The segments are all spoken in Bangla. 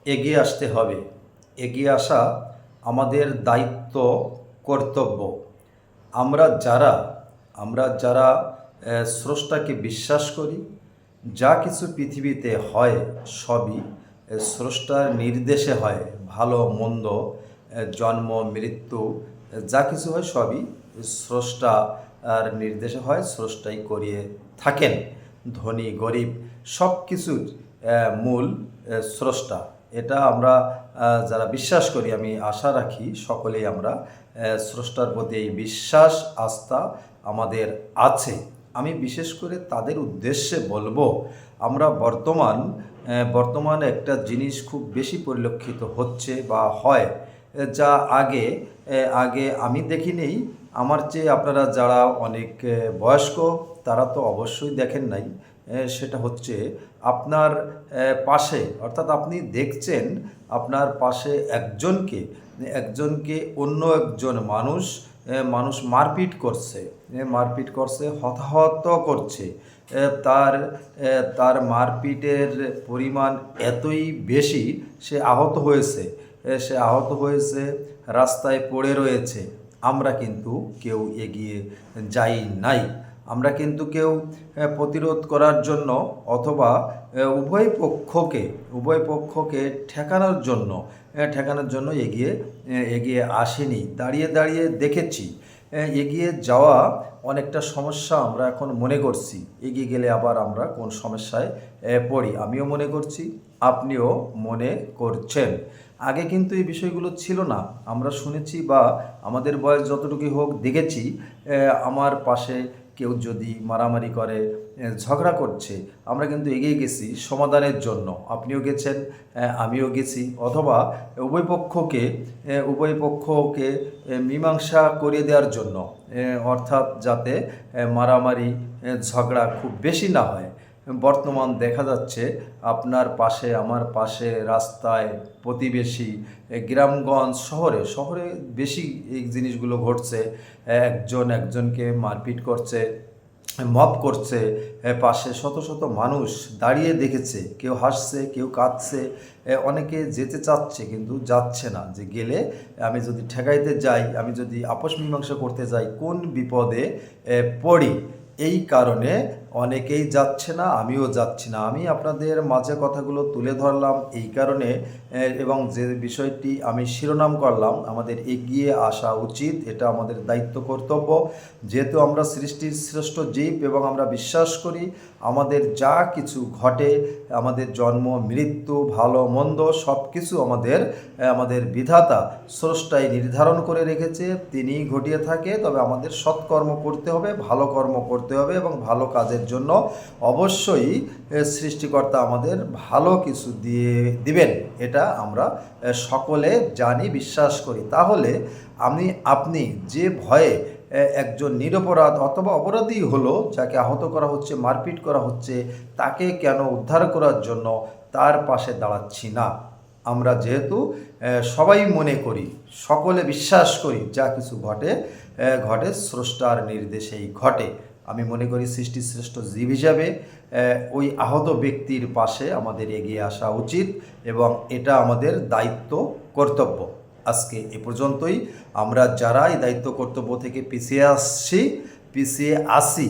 এগিয়ে আসতে হবে। এগিয়ে আসা আমাদের দায়িত্ব, কর্তব্য। আমরা যারা আমরা যারা স্রষ্টাকে বিশ্বাস করি, যা কিছু পৃথিবীতে হয় সবই স্রষ্টার নির্দেশে হয়। ভালো মন্দ, জন্ম মৃত্যু, যা কিছু হয় সবই স্রষ্টা আর নির্দেশে হয়, স্রষ্টাই করিয়ে থাকেন। ধনী গরিব সব কিছুর মূল স্রষ্টা। এটা আমরা যারা বিশ্বাস করি, আমি আশা রাখি সকলেই আমরা স্রষ্টার প্রতি এই বিশ্বাস আস্থা আমাদের আছে। আমি বিশেষ করে তাদের উদ্দেশ্যে বলবো, আমরা বর্তমানে একটা জিনিস খুব বেশি পরিলক্ষিত হচ্ছে বা হয়, যা আগে আমি দেখিনি। আমার চেয়ে আপনারা যারা অনেক বয়স্ক, তারা তো অবশ্যই দেখেন নাই। সেটা হচ্ছে আপনার পাশে, অর্থাৎ আপনি দেখছেন আপনার পাশে একজনকে অন্য একজন মানুষ মারপিট করছে, হতাহত করছে। তার মারপিটের পরিমাণ এতই বেশি, সে আহত হয়েছে, রাস্তায় পড়ে রয়েছে। আমরা কিন্তু কেউ এগিয়ে যাই নাই। আমরা কিন্তু কেউ প্রতিরোধ করার জন্য অথবা উভয় পক্ষকে ঠেকানোর জন্য এগিয়ে আসেনি। দাঁড়িয়ে দাঁড়িয়ে দেখেছি। এগিয়ে যাওয়া অনেকটা সমস্যা আমরা এখন মনে করছি। এগিয়ে গেলে আবার আমরা কোন সমস্যায় পড়ি, আমিও মনে করছি, আপনিও মনে করছেন। আগে কিন্তু এই বিষয়গুলো ছিল না। আমরা শুনেছি বা আমাদের বয়স যতটুকুই হোক দেখেছি, আমার পাশে কেউ যদি মারামারি করে, ঝগড়া করছে, আমরা কিন্তু এগিয়ে গেছি সমাধানের জন্য। আপনিও গেছেন, আমিও গেছি। অথবা উভয় পক্ষকে মীমাংসা করিয়ে দেওয়ার জন্য, অর্থাৎ যাতে মারামারি ঝগড়া খুব বেশি না হয়। বর্তমান দেখা যাচ্ছে আপনার পাশে, আমার পাশে, রাস্তায়, প্রতিবেশী, গ্রামগঞ্জ, শহরে বেশি এই জিনিসগুলো ঘটছে। একজনকে মারপিট করছে, মব করছে। পাশে শত শত মানুষ দাঁড়িয়ে দেখেছে, কেউ হাসছে, কেউ কাঁদছে, অনেকে যেতে চাচ্ছে কিন্তু যাচ্ছে না। যে গেলে আমি যদি ঠেকাইতে যাই, আমি যদি আপস মীমাংসা করতে যাই, কোন বিপদে পড়ি। এই কারণে অনেকেই যাচ্ছে না, আমিও যাচ্ছি না। আমি আপনাদের মাঝে কথাগুলো তুলে ধরলাম এই কারণে, এবং যে বিষয়টি আমি শিরোনাম করলাম, আমাদের এগিয়ে আসা উচিত, এটা আমাদের দায়িত্ব, কর্তব্য। যেহেতু আমরা সৃষ্টির শ্রেষ্ঠ জীব এবং আমরা বিশ্বাস করি আমাদের যা কিছু ঘটে, আমাদের জন্ম মৃত্যু ভালো মন্দ সব কিছু আমাদের বিধাতা স্রষ্টাই নির্ধারণ করে রেখেছে, তিনি ঘটিয়ে থাকে। তবে আমাদের সৎকর্ম করতে হবে, ভালো কর্ম করতে হবে, এবং ভালো কাজের জন্য অবশ্যই সৃষ্টিকর্তা আমাদের ভালো কিছু দিবেন। এটা আমরা সকলে জানি, বিশ্বাস করি। তাহলে আপনি যে ভয়ে একজন নিরপরাধ অথবা অপরাধী হলো, যাকে আহত করা হচ্ছে, মারপিট করা হচ্ছে, তাকে কেন উদ্ধার করার জন্য তার পাশে দাঁড়াচ্ছি না? আমরা যেহেতু সবাই মনে করি, সকলে বিশ্বাস করি, যা কিছু ঘটে স্রষ্টার নির্দেশেই ঘটে। আমি মনে করি সৃষ্টির শ্রেষ্ঠ জীব হিসাবে ওই আহত ব্যক্তির পাশে আমাদের এগিয়ে আসা উচিত, এবং এটা আমাদের দায়িত্ব, কর্তব্য। আজকে এ পর্যন্তই। আমরা যারা এই দায়িত্ব কর্তব্য থেকে পিছিয়ে আসি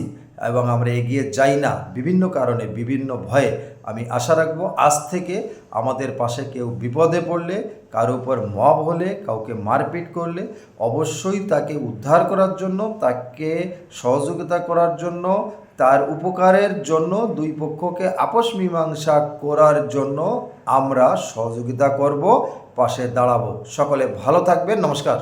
এবং আমরা এগিয়ে যাই না বিভিন্ন কারণে, বিভিন্ন ভয়ে, আমি আশা রাখবো আজ থেকে আমাদের পাশে কেউ বিপদে পড়লে, কারো উপর মব হলে, কাউকে মারপিট করলে, অবশ্যই তাকে উদ্ধার করার জন্য, তাকে সহযোগিতা করার জন্য, তার উপকারের জন্য, দুই পক্ষকে আপস মীমাংসা করার জন্য আমরা সহযোগিতা করব, পাশে দাঁড়াবো। সকলে ভালো থাকবেন। নমস্কার।